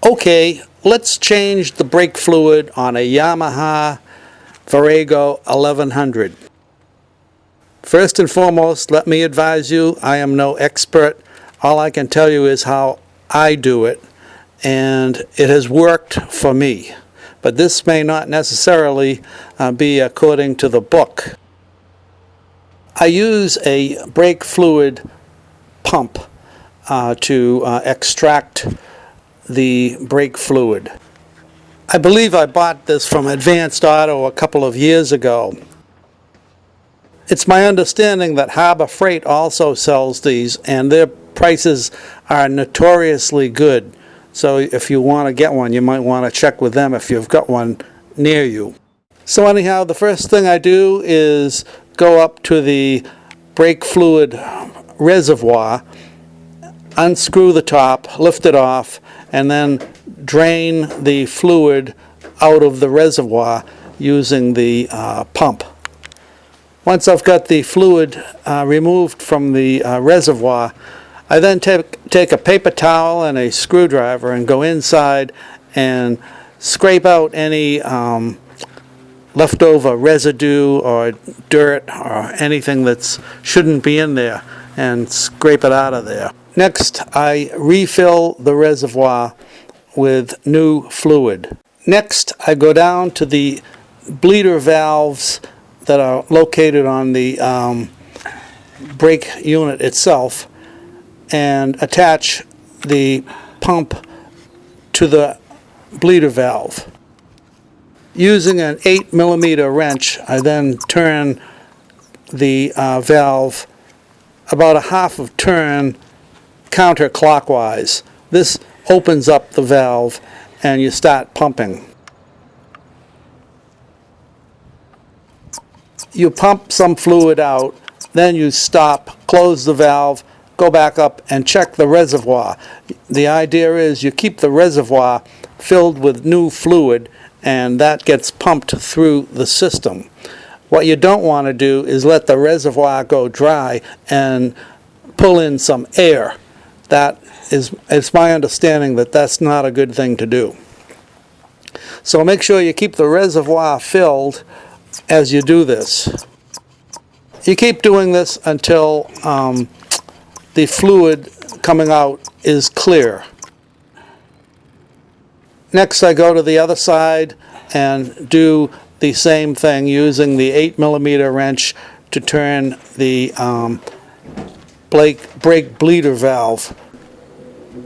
Okay, let's change the brake fluid on a Yamaha Virago 1100. First and foremost, let me advise you, I am no expert. All I can tell you is how I do it, and it has worked for me. But this may not necessarily be according to the book. I use a brake fluid pump to extract the brake fluid. I believe I bought this from Advanced Auto a couple of years ago. It's my understanding that Harbor Freight also sells these, and their prices are notoriously good. So if you want to get one, you might want to check with them if you've got one near you. So anyhow, the first thing I do is go up to the brake fluid reservoir, unscrew the top, lift it off, and then drain the fluid out of the reservoir using the pump. Once I've got the fluid removed from the reservoir, I then take a paper towel and a screwdriver and go inside and scrape out any leftover residue or dirt or anything that shouldn't be in there, and scrape it out of there. Next, I refill the reservoir with new fluid. Next, I go down to the bleeder valves that are located on the brake unit itself and attach the pump to the bleeder valve. Using an 8mm wrench, I then turn the valve about a half of turn counterclockwise. This opens up the valve and you start pumping. You pump some fluid out, then you stop, close the valve, go back up and check the reservoir. The idea is you keep the reservoir filled with new fluid, and that gets pumped through the system. What you don't want to do is let the reservoir go dry and pull in some air. It's my understanding that that's not a good thing to do. So make sure you keep the reservoir filled as you do this. You keep doing this until the fluid coming out is clear. Next, I go to the other side and do the same thing using the 8mm wrench to turn the brake bleeder valve.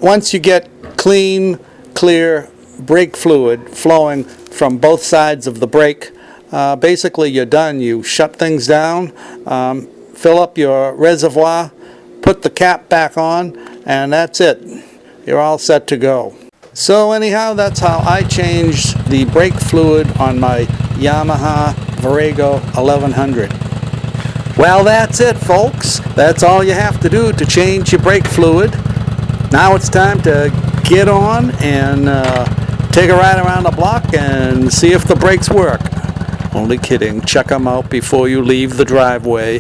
Once you get clean, clear brake fluid flowing from both sides of the brake, basically you're done. You shut things down, fill up your reservoir, put the cap back on, and that's it. You're all set to go. So anyhow, that's how I changed the brake fluid on my Yamaha Virago 1100. Well, that's it, folks. That's all you have to do to change your brake fluid. Now it's time to get on and take a ride around the block and see if the brakes work. Only kidding. Check them out before you leave the driveway.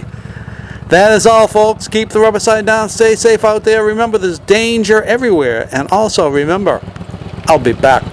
That is all, folks. Keep the rubber side down. Stay safe out there. Remember, there's danger everywhere. And also remember, I'll be back.